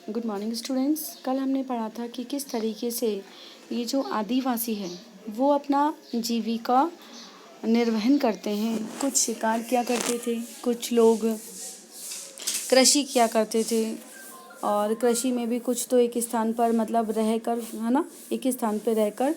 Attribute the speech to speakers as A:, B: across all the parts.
A: Good morning students. कल हमने पढ़ा था कि किस तरीके से ये जो आदिवासी है वो अपना जीविका निर्वहन करते हैं। कुछ शिकार किया करते थे, कुछ लोग कृषि किया करते थे और कृषि में भी कुछ तो एक स्थान पर मतलब रहकर, है ना, एक ही स्थान पर रहकर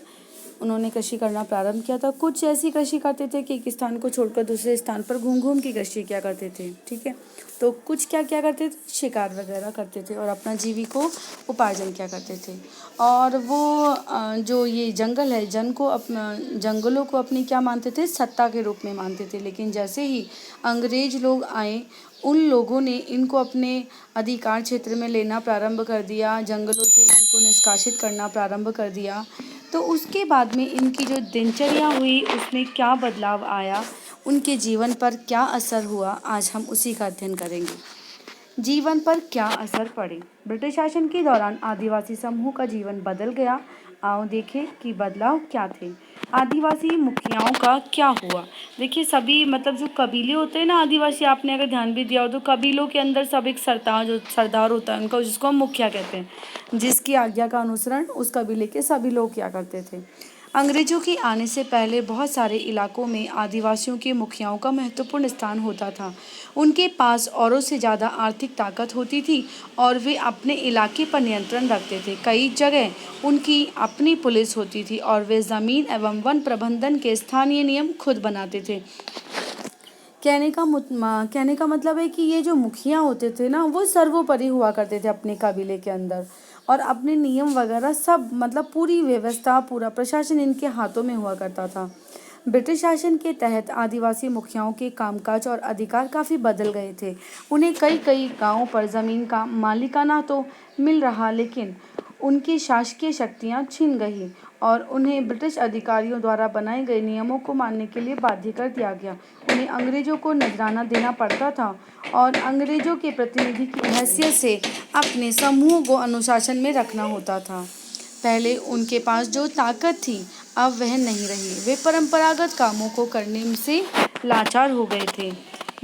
A: उन्होंने कृषि करना प्रारंभ किया था। कुछ ऐसी कृषि करते थे कि एक स्थान को छोड़कर दूसरे स्थान पर घूम घूम की कृषि किया करते थे। ठीक है, तो कुछ क्या क्या करते थे, शिकार वगैरह करते थे और अपना जीविको उपार्जन किया करते थे। और वो जो ये जंगल है, जंगलों को अपनी क्या मानते थे, सत्ता के रूप में मानते थे। लेकिन जैसे ही अंग्रेज लोग आए, उन लोगों ने इनको अपने अधिकार क्षेत्र में लेना प्रारंभ कर दिया, जंगलों से इनको निष्कासित करना प्रारंभ कर दिया। तो उसके बाद में इनकी जो दिनचर्या हुई उसमें क्या बदलाव आया, उनके जीवन पर क्या असर हुआ, आज हम उसी का अध्ययन करेंगे। जीवन पर क्या असर पड़े। ब्रिटिश शासन के दौरान आदिवासी समूह का जीवन बदल गया। आओ देखें कि बदलाव क्या थे। आदिवासी मुखियाओं का क्या हुआ। देखिए, सभी मतलब जो कबीले होते हैं ना आदिवासी, आपने अगर ध्यान भी दिया हो तो कबीलों के अंदर सब एक सरदार होता है उनका, जिसको हम मुखिया कहते हैं, जिसकी आज्ञा का अनुसरण उस कबीले के सभी लोग किया करते थे। अंग्रेजों के आने से पहले बहुत सारे इलाकों में आदिवासियों के मुखियाओं का महत्वपूर्ण स्थान होता था। उनके पास औरों से ज़्यादा आर्थिक ताकत होती थी और वे अपने इलाके पर नियंत्रण रखते थे। कई जगह उनकी अपनी पुलिस होती थी और वे ज़मीन एवं वन प्रबंधन के स्थानीय नियम खुद बनाते थे। कहने का मतलब है कि ये जो मुखिया होते थे ना, वो सर्वोपरि हुआ करते थे अपने कबीले के अंदर, और अपने नियम वगैरह सब मतलब पूरी व्यवस्था, पूरा प्रशासन इनके हाथों में हुआ करता था। ब्रिटिश शासन के तहत आदिवासी मुखियाओं के कामकाज और अधिकार काफ़ी बदल गए थे। उन्हें कई कई गांवों पर ज़मीन का मालिकाना तो मिल रहा, लेकिन उनकी शासकीय शक्तियां छिन गई और उन्हें ब्रिटिश अधिकारियों द्वारा बनाए गए नियमों को मानने के लिए बाध्य कर दिया गया। उन्हें अंग्रेजों को नजराना देना पड़ता था और अंग्रेजों के प्रतिनिधि की हैसियत से अपने समूह को अनुशासन में रखना होता था। पहले उनके पास जो ताकत थी अब वह नहीं रही। वे परंपरागत कामों को करने से लाचार हो गए थे।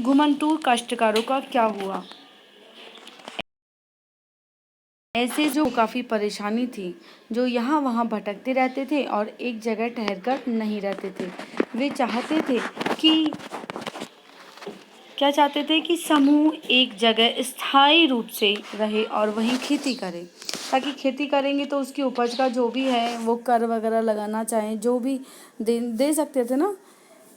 A: घुमंतू काश्तकारों का क्या हुआ। ऐसे जो काफ़ी परेशानी थी, जो यहाँ वहाँ भटकते रहते थे और एक जगह ठहरकर नहीं रहते थे। वे चाहते थे कि समूह एक जगह स्थायी रूप से रहे और वहीं खेती करे, ताकि खेती करेंगे तो उसकी उपज का जो भी है वो कर वगैरह लगाना चाहें, जो भी दे सकते थे ना।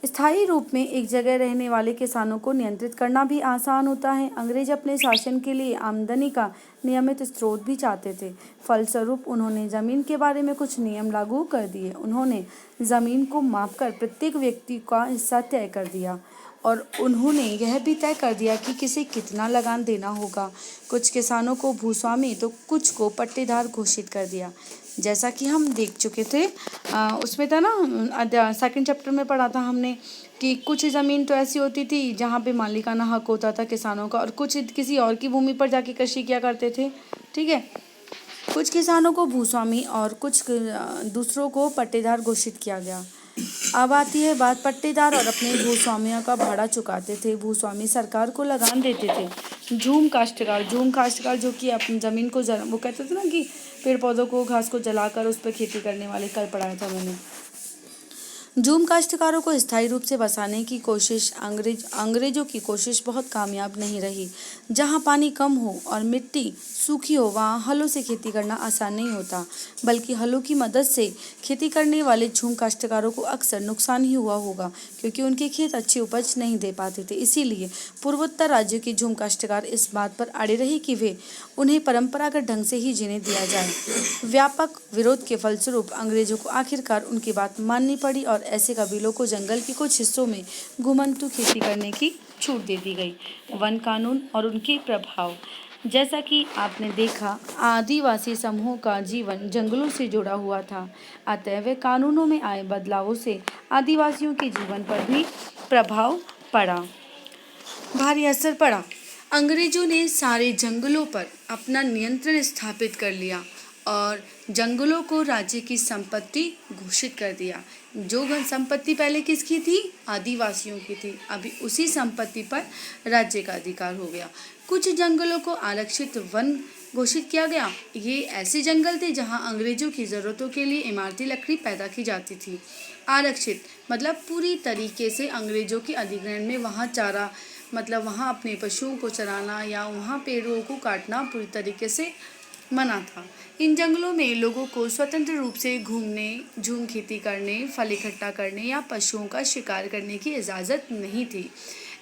A: स्थायी रूप में एक जगह रहने वाले किसानों को नियंत्रित करना भी आसान होता है। अंग्रेज अपने शासन के लिए आमदनी का नियमित स्रोत भी चाहते थे। फलस्वरूप उन्होंने ज़मीन के बारे में कुछ नियम लागू कर दिए। उन्होंने ज़मीन को मापकर प्रत्येक व्यक्ति का हिस्सा तय कर दिया और उन्होंने यह भी तय कर दिया कि किसे कितना लगान देना होगा। कुछ किसानों को भूस्वामी तो कुछ को पट्टेदार घोषित कर दिया। जैसा कि हम देख चुके थे, उसमें था ना, सेकंड चैप्टर में पढ़ा था हमने कि कुछ ज़मीन तो ऐसी होती थी जहाँ पे मालिकाना हक होता था किसानों का, और कुछ किसी और की भूमि पर जाके कृषि किया करते थे। ठीक है, कुछ किसानों को भूस्वामी और कुछ दूसरों को पट्टेदार घोषित किया गया। अब आती है बात, पट्टेदार और अपने भूस्वामियों का भाड़ा चुकाते थे। भूस्वामी सरकार को लगान देते थे। झूम काश्तकार जो कि अपनी ज़मीन को वो कहते थे ना कि पेड़ पौधों को, घास को जलाकर उस पर खेती करने वाले, कल पढ़ाया था मैंने। झूम काश्तकारों को स्थायी रूप से बसाने की कोशिश अंग्रेजों की कोशिश बहुत कामयाब नहीं रही। जहाँ पानी कम हो और मिट्टी सूखी हो वहाँ हलों से खेती करना आसान नहीं होता, बल्कि हलों की मदद से खेती करने वाले झूम काश्तकारों को अक्सर नुकसान ही हुआ होगा, क्योंकि उनके खेत अच्छी उपज नहीं दे पाते थे। इसीलिए पूर्वोत्तर राज्यों के झूम काश्तकार इस बात पर अड़े रहे कि वे उन्हें परंपरागत ढंग से ही जीने दिया जाए। व्यापक विरोध के फलस्वरूप अंग्रेजों को आखिरकार उनकी बात माननी पड़ी और ऐसे कबीलों को जंगल के कुछ हिस्सों में घुमंतू खेती करने की छूट दे दी गई। वन कानून और उनके प्रभाव। जैसा कि आपने देखा, आदिवासी समूह का जीवन जंगलों से जुड़ा हुआ था, अतः वे कानूनों में आए बदलावों से आदिवासियों के जीवन पर भी प्रभाव पड़ा, भारी असर पड़ा। अंग्रेजों ने सारे जंगलों पर अपना नियंत्रण स्थापित कर लिया और जंगलों को राज्य की संपत्ति घोषित कर दिया। जो संपत्ति पहले किसकी थी, आदिवासियों की थी, अभी उसी संपत्ति पर राज्य का अधिकार हो गया। कुछ जंगलों को आरक्षित वन घोषित किया गया। ये ऐसे जंगल थे जहां अंग्रेजों की ज़रूरतों के लिए इमारती लकड़ी पैदा की जाती थी। आरक्षित मतलब पूरी तरीके से अंग्रेजों के अधिग्रहण में वहां चारा मतलब वहां अपने पशुओं को चराना या वहां पेड़ों को काटना पूरी तरीके से मना था। इन जंगलों में लोगों को स्वतंत्र रूप से घूमने, झूम खेती करने, फल इकट्ठा करने या पशुओं का शिकार करने की इजाज़त नहीं थी।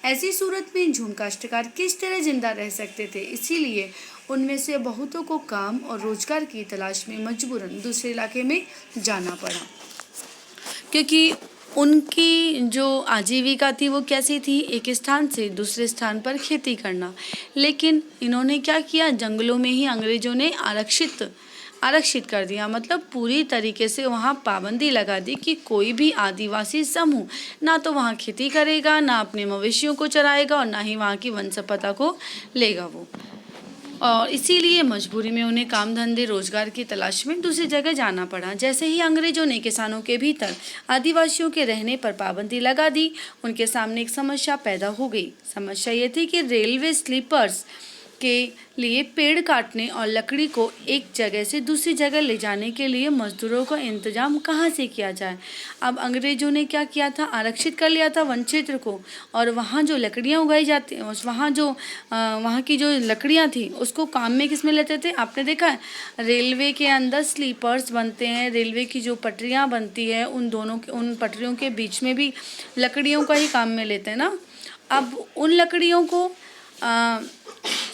A: ऐसी सूरत में झूम काश्तकार किस तरह जिंदा रह सकते थे? इसीलिए उनमें से बहुतों को काम और रोजगार की तलाश में मजबूरन दूसरे इलाके में जाना पड़ा, क्योंकि उनकी जो आजीविका थी वो कैसी थी, एक स्थान से दूसरे स्थान पर खेती करना। लेकिन इन्होंने क्या किया, जंगलों में ही अंग्रेजों ने आरक्षित कर दिया, मतलब पूरी तरीके से वहाँ पाबंदी लगा दी कि कोई भी आदिवासी समूह ना तो वहाँ खेती करेगा, ना अपने मवेशियों को चराएगा और ना ही वहाँ की वन संपदा को लेगा वो। और इसीलिए मजबूरी में उन्हें काम धंधे रोजगार की तलाश में दूसरी जगह जाना पड़ा। जैसे ही अंग्रेजों ने किसानों के भीतर आदिवासियों के रहने पर पाबंदी लगा दी, उनके सामने एक समस्या पैदा हो गई। समस्या ये थी कि रेलवे स्लीपर्स के लिए पेड़ काटने और लकड़ी को एक जगह से दूसरी जगह ले जाने के लिए मजदूरों का इंतजाम कहाँ से किया जाए। अब अंग्रेजों ने क्या किया था, आरक्षित कर लिया था वन क्षेत्र को, और वहाँ जो लकड़ियाँ उगाई जाती, वहाँ की जो लकड़ियाँ थी उसको काम में किस में लेते थे, आपने देखा है रेलवे के अंदर स्लीपर्स बनते हैं, रेलवे की जो पटरियाँ बनती है उन पटरियों के बीच में भी लकड़ियों का ही काम में लेते हैं ना। अब उन लकड़ियों को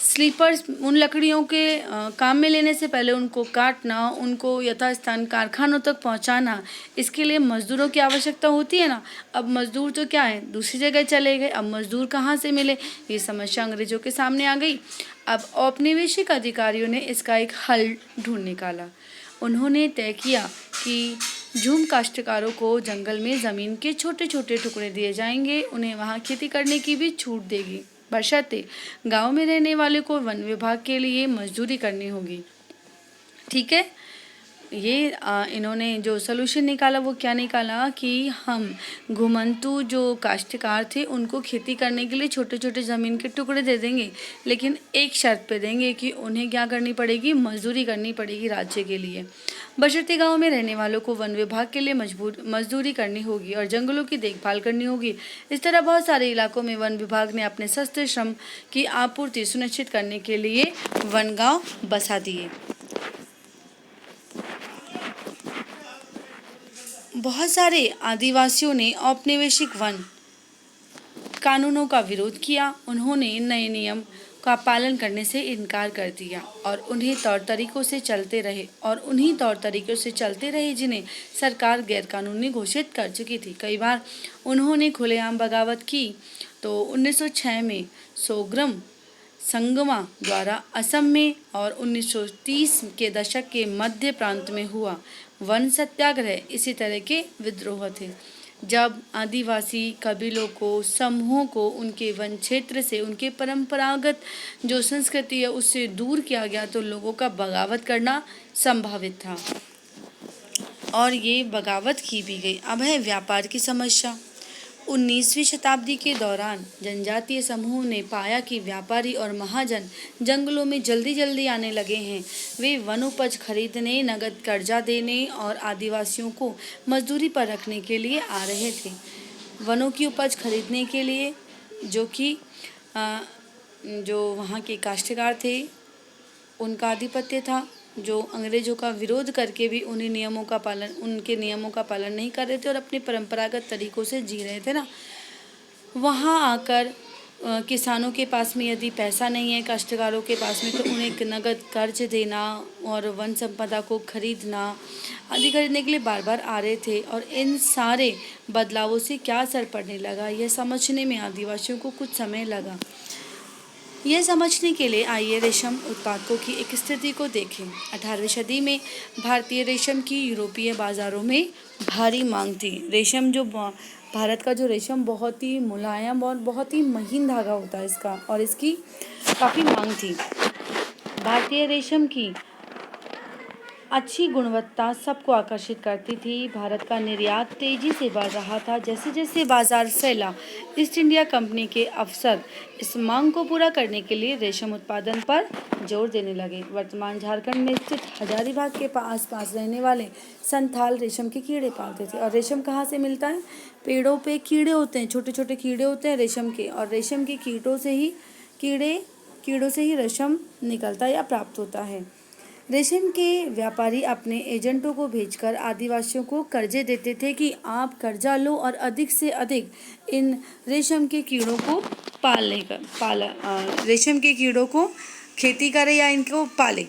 A: स्लीपर्स उन लकड़ियों के काम में लेने से पहले उनको काटना, उनको यथास्थान कारखानों तक पहुंचाना, इसके लिए मजदूरों की आवश्यकता होती है ना। अब मजदूर तो क्या है, दूसरी जगह चले गए, अब मजदूर कहाँ से मिले, ये समस्या अंग्रेजों के सामने आ गई। अब औपनिवेशिक अधिकारियों ने इसका एक हल ढूंढ निकाला। उन्होंने तय किया कि झूम काश्तकारों को जंगल में ज़मीन के छोटे छोटे टुकड़े दिए जाएंगे, उन्हें वहाँ खेती करने की भी छूट देगी, बशर्ते गांव में रहने वाले को वन विभाग के लिए मजदूरी करनी होगी। ठीक है, ये इन्होंने जो सलूशन निकाला वो क्या निकाला कि हम घुमंतू जो काश्तकार थे उनको खेती करने के लिए छोटे छोटे ज़मीन के टुकड़े दे देंगे, लेकिन एक शर्त पे देंगे कि उन्हें क्या करनी पड़ेगी, मजदूरी करनी पड़ेगी राज्य के लिए, बशर्ते गांव में रहने वालों को वन विभाग के लिए मजदूरी करनी होगी और जंगलों की देखभाल करनी होगी। इस तरह बहुत सारे इलाकों में वन विभाग ने अपने सस्ते श्रम की आपूर्ति सुनिश्चित करने के लिए वन गाँव बसा दिए। बहुत सारे आदिवासियों ने औपनिवेशिक वन कानूनों का विरोध किया। उन्होंने नए नियम का पालन करने से इनकार कर दिया और उन्हीं तौर तरीकों से चलते रहे जिन्हें सरकार गैरकानूनी घोषित कर चुकी थी। कई बार उन्होंने खुलेआम बगावत की। तो 1906 में सोग्रम संगमा द्वारा असम में और 1930 के दशक के मध्य प्रांत में हुआ वन सत्याग्रह इसी तरह के विद्रोह थे, जब आदिवासी कबीलों को, समूहों को उनके वन क्षेत्र से, उनके परंपरागत जो संस्कृति है उससे दूर किया गया, तो लोगों का बगावत करना संभावित था और ये बगावत की भी गई। अब है व्यापार की समस्या। 19वीं शताब्दी के दौरान जनजातीय समूह ने पाया कि व्यापारी और महाजन जंगलों में जल्दी आने लगे हैं। वे वन उपज खरीदने, नगद कर्जा देने और आदिवासियों को मजदूरी पर रखने के लिए आ रहे थे। वनों की उपज खरीदने के लिए जो वहाँ के काश्तकार थे उनका आधिपत्य था, जो अंग्रेजों का विरोध करके भी उनके नियमों का पालन नहीं कर रहे थे और अपने परंपरागत तरीकों से जी रहे थे ना। वहाँ आकर किसानों के पास में यदि पैसा नहीं है, काश्तकारों के पास में, तो उन्हें नगद कर्ज देना और वन संपदा को खरीदना आदि खरीदने के लिए बार बार आ रहे थे। और इन सारे बदलावों से क्या असर पड़ने लगा, यह समझने में आदिवासियों को कुछ समय लगा। यह समझने के लिए आइए रेशम उत्पादकों की एक स्थिति को देखें। 18वीं सदी में भारतीय रेशम की यूरोपीय बाज़ारों में भारी मांग थी। रेशम जो भारत का जो रेशम बहुत ही मुलायम और बहुत ही महीन धागा होता है इसका, और इसकी काफ़ी मांग थी। भारतीय रेशम की अच्छी गुणवत्ता सबको आकर्षित करती थी। भारत का निर्यात तेजी से बढ़ रहा था। जैसे जैसे बाजार फैला, ईस्ट इंडिया कंपनी के अफसर इस मांग को पूरा करने के लिए रेशम उत्पादन पर जोर देने लगे। वर्तमान झारखंड में स्थित हजारीबाग के आसपास रहने वाले संथाल रेशम के कीड़े पालते थे। और रेशम कहाँ से मिलता है? पेड़ों पे कीड़े होते हैं, छोटे छोटे कीड़े होते हैं रेशम के, और रेशम के कीड़ों से ही रेशम निकलता या प्राप्त होता है। रेशम के व्यापारी अपने एजेंटों को भेजकर आदिवासियों को कर्जे देते थे कि आप कर्जा लो और अधिक से अधिक इन रेशम के कीड़ों को रेशम के कीड़ों को खेती करें या इनको पाले।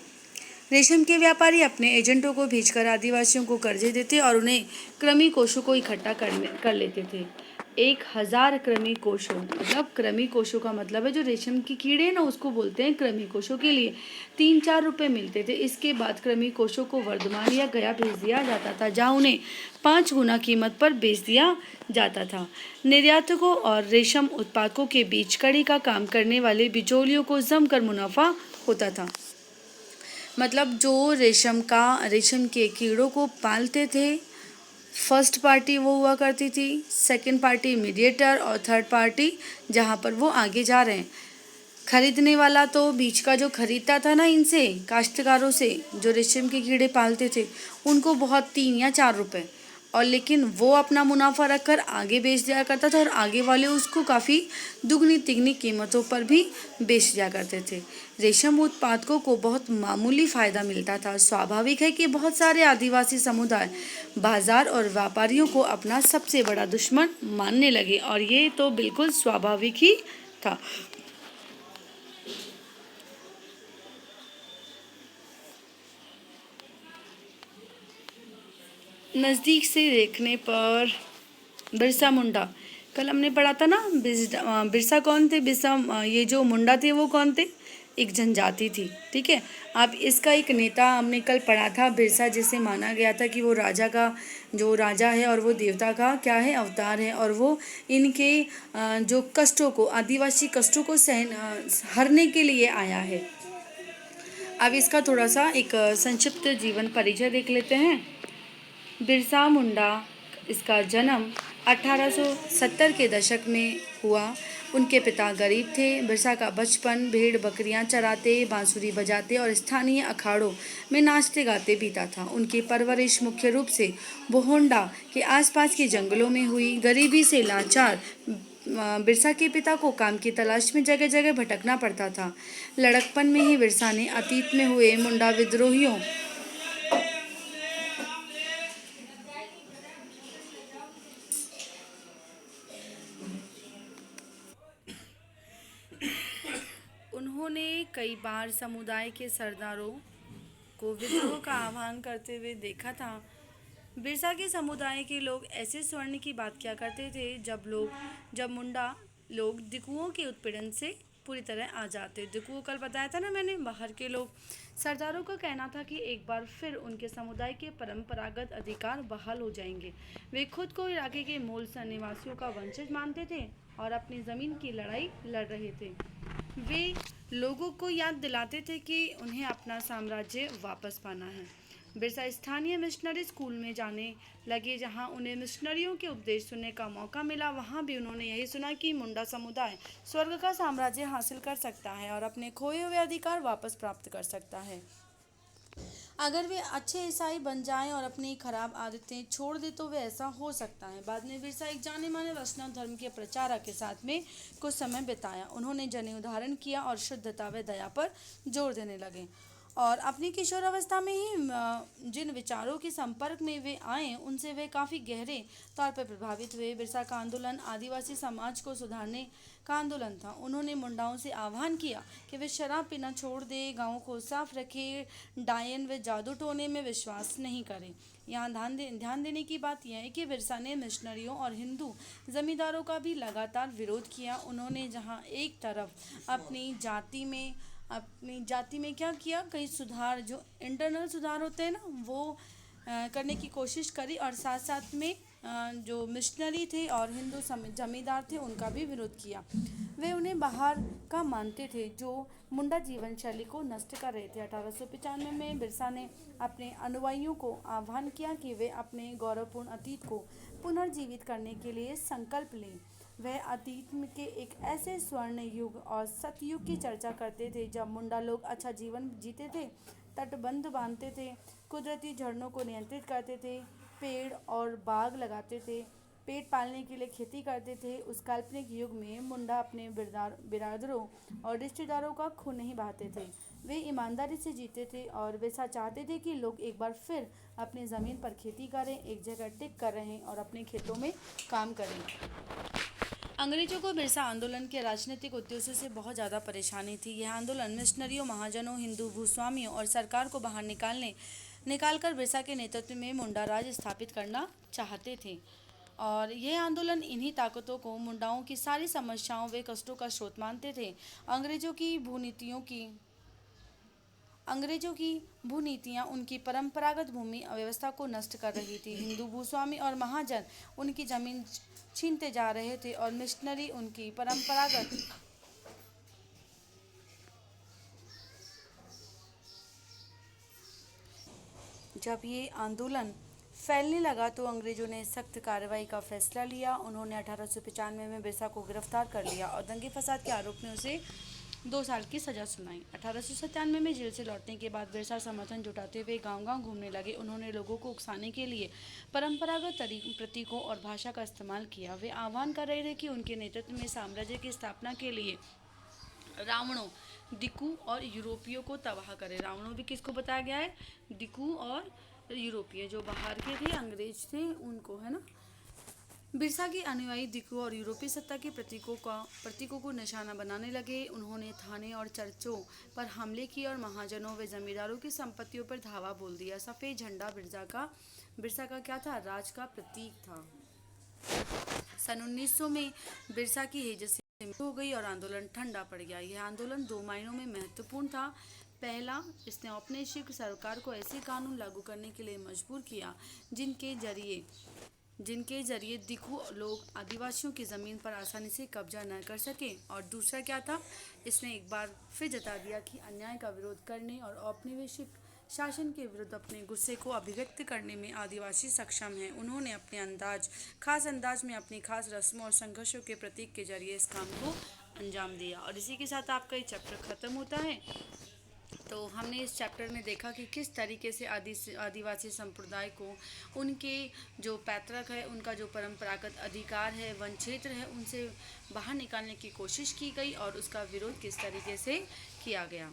A: रेशम के व्यापारी अपने एजेंटों को भेजकर आदिवासियों को कर्जे देते और उन्हें कृमि कोशों को इकट्ठा कर लेते थे। 1000 कृमि कोशों, मतलब कृमि कोशों का मतलब है जो रेशम की कीड़े ना, उसको बोलते हैं कृमि कोशों। के लिए 3-4 रुपये मिलते थे। इसके बाद कृमि कोशों को वर्धमान या गया भेज दिया जाता था, जहाँ उन्हें 5 गुना कीमत पर बेच दिया जाता था। निर्यातकों और रेशम उत्पादकों के बीच कड़ी का काम करने वाले बिचौलियों को जमकर मुनाफा होता था। मतलब जो रेशम के कीड़ों को पालते थे, फर्स्ट पार्टी वो हुआ करती थी, सेकंड पार्टी मीडिएटर, और थर्ड पार्टी जहाँ पर वो आगे जा रहे हैं। खरीदने वाला तो बीच का जो खरीदता था ना, इनसे काश्तकारों से जो रेशम के कीड़े पालते थे, उनको बहुत 3 या 4 रुपए, और लेकिन वो अपना मुनाफा रखकर आगे बेच दिया करता था, और आगे वाले उसको काफ़ी दुगनी तिगनी कीमतों पर भी बेच दिया करते थे। रेशम उत्पादकों को बहुत मामूली फ़ायदा मिलता था। स्वाभाविक है कि बहुत सारे आदिवासी समुदाय बाजार और व्यापारियों को अपना सबसे बड़ा दुश्मन मानने लगे, और ये तो बिल्कुल स्वाभाविक ही था। नज़दीक से देखने पर बिरसा मुंडा, कल हमने पढ़ा था ना, बिरसा कौन थे? ये जो मुंडा थे वो कौन थे? एक जनजाति थी, ठीक है। अब इसका एक नेता हमने कल पढ़ा था, बिरसा, जिसे माना गया था कि वो जो राजा है और वो देवता का क्या है? अवतार है, और वो इनके जो कष्टों को, आदिवासी कष्टों को हरने के लिए आया है। अब इसका थोड़ा सा एक संक्षिप्त जीवन परिचय देख लेते हैं। बिरसा मुंडा, इसका जन्म 1870 के दशक में हुआ। उनके पिता गरीब थे। बिरसा का बचपन भेड़ बकरियां चराते, बांसुरी बजाते और स्थानीय अखाड़ों में नाचते गाते बीता था। उनकी परवरिश मुख्य रूप से बोहोंडा के आसपास के जंगलों में हुई। गरीबी से लाचार बिरसा के पिता को काम की तलाश में जगह जगह भटकना पड़ता था। लड़कपन में ही बिरसा ने अतीत में हुए मुंडा विद्रोहियों उन्होंने कई बार समुदाय के सरदारों को विद्रोह का आह्वान करते हुए देखा था। बिरसा के समुदाय के लोग ऐसे स्वर्ण की बात किया करते थे जब मुंडा लोग दिकुओं के उत्पीड़न से पूरी तरह आ जाते। दिकुओं कल बताया था ना मैंने, बाहर के लोग। सरदारों का कहना था कि एक बार फिर उनके समुदाय के परंपरागत अधिकार बहाल हो जाएंगे। वे खुद को इलाके के मूल निवासियों का वंशज मानते थे और अपनी ज़मीन की लड़ाई लड़ रहे थे। वे लोगों को याद दिलाते थे कि उन्हें अपना साम्राज्य वापस पाना है। बिरसा स्थानीय मिशनरी स्कूल में जाने लगे, जहां उन्हें मिशनरियों के उपदेश सुनने का मौका मिला। वहां भी उन्होंने यही सुना कि मुंडा समुदाय स्वर्ग का साम्राज्य हासिल कर सकता है और अपने खोए हुए अधिकार वापस प्राप्त कर सकता है, अगर वे अच्छे ईसाई बन जाएं और अपनी खराब आदतें छोड़ दें तो वे ऐसा हो सकता है। बाद में बिरसा एक जाने माने वैष्णव धर्म के प्रचारक के साथ में कुछ समय बिताया। उन्होंने जनेऊ धारण किया और शुद्धता व दया पर जोर देने लगे, और अपनी किशोरावस्था में ही जिन विचारों के संपर्क में वे आए उनसे वे काफ़ी गहरे तौर पर प्रभावित हुए। बिरसा का आंदोलन आदिवासी समाज को सुधारने का आंदोलन था। उन्होंने मुंडाओं से आह्वान किया कि वे शराब पीना छोड़ दें, गाँव को साफ रखें, डायन व जादू टोने में विश्वास नहीं करें। यहाँ ध्यान देने की बात यह है कि बिरसा ने मिशनरियों और हिंदू जमींदारों का भी लगातार विरोध किया। उन्होंने जहाँ एक तरफ अपनी जाति में क्या किया, कई सुधार, जो इंटरनल सुधार होते हैं ना, वो करने की कोशिश करी, और साथ साथ में जो मिशनरी थे और हिंदू जमींदार थे उनका भी विरोध किया। वे उन्हें बाहर का मानते थे, जो मुंडा जीवन शैली को नष्ट कर रहे थे। 1895 में बिरसा ने अपने अनुयायियों को आह्वान किया कि वे अपने गौरवपूर्ण अतीत को पुनर्जीवित करने के लिए संकल्प लें। वह अतीत के एक ऐसे स्वर्ण युग और सतयुग की चर्चा करते थे जब मुंडा लोग अच्छा जीवन जीते थे, तटबंध बांधते थे, कुदरती झरनों को नियंत्रित करते थे, पेड़ और बाग लगाते थे, पेट पालने के लिए खेती करते थे। उस काल्पनिक युग में मुंडा अपने बिरादरों और रिश्तेदारों का खून नहीं बहाते थे। वे ईमानदारी से जीते थे और वे ऐसा चाहते थे कि लोग एक बार फिर अपनी ज़मीन पर खेती करें, एक जगह टिक कर रहें और अपने खेतों में काम करें। अंग्रेजों को बिरसा आंदोलन के राजनीतिक उद्देश्यों से बहुत ज़्यादा परेशानी थी। यह आंदोलन मिशनरियों, महाजनों, हिंदू भूस्वामियों और सरकार को बाहर निकालकर बिरसा के नेतृत्व में मुंडा राज स्थापित करना चाहते थे। और यह आंदोलन इन्हीं ताकतों को मुंडाओं की सारी समस्याओं व कष्टों का स्रोत मानते थे। अंग्रेजों की भूनीतियाँ उनकी परंपरागत भूमि व्यवस्था को नष्ट कर रही थी। हिंदू भूस्वामी और महाजन उनकी जमीन छीनते जा रहे थे और मिशनरी उनकी परंपरागत जब ये आंदोलन फैलने लगा तो अंग्रेजों ने सख्त कार्रवाई का फैसला लिया। उन्होंने 1895 में बिरसा को गिरफ्तार कर लिया और दंगे फसाद के आरोप में उसे 2 साल की सजा सुनाई। 1897 में जेल से लौटने के बाद बिरसा समर्थन जुटाते हुए गांव-गांव घूमने लगे। उन्होंने लोगों को उकसाने के लिए परंपरागत प्रतीकों और भाषा का इस्तेमाल किया। वे आह्वान कर रहे थे कि उनके नेतृत्व में साम्राज्य की स्थापना के लिए रावणों, दिकू और यूरोपियों को तबाह करें। रावणों भी किसको बताया गया है? दिकू और यूरोपीय, जो बाहर के थे, अंग्रेज थे, उनको, है ना। बिरसा के अनुयायी दिकू और यूरोपीय सत्ता के प्रतीकों को निशाना बनाने लगे। उन्होंने थाने और चर्चों पर हमले किए और महाजनों व जमींदारों की संपत्तियों पर धावा बोल दिया। सफ़ेद झंडा बिरसा का क्या था? राज का प्रतीक था। सन 1900 में बिरसा की हेजत से मृत्यु हो गई और आंदोलन ठंडा पड़ गया। यह आंदोलन 2 मायनों में महत्वपूर्ण था। पहला, इसने औपनिवेशिक सरकार को ऐसे कानून लागू करने के लिए मजबूर किया जिनके जरिए दिकू लोग आदिवासियों की ज़मीन पर आसानी से कब्जा न कर सकें। और दूसरा क्या था? इसने एक बार फिर जता दिया कि अन्याय का विरोध करने और औपनिवेशिक शासन के विरुद्ध अपने गुस्से को अभिव्यक्त करने में आदिवासी सक्षम हैं। उन्होंने अपने खास अंदाज में अपनी खास रस्मों और संघर्षों के प्रतीक के जरिए इस काम को अंजाम दिया। और इसी के साथ आपका ये चैप्टर ख़त्म होता है। तो हमने इस चैप्टर में देखा कि किस तरीके से आदिवासी संप्रदाय को उनके जो पैतृक है, उनका जो परंपरागत अधिकार है, वन क्षेत्र है, उनसे बाहर निकालने की कोशिश की गई और उसका विरोध किस तरीके से किया गया।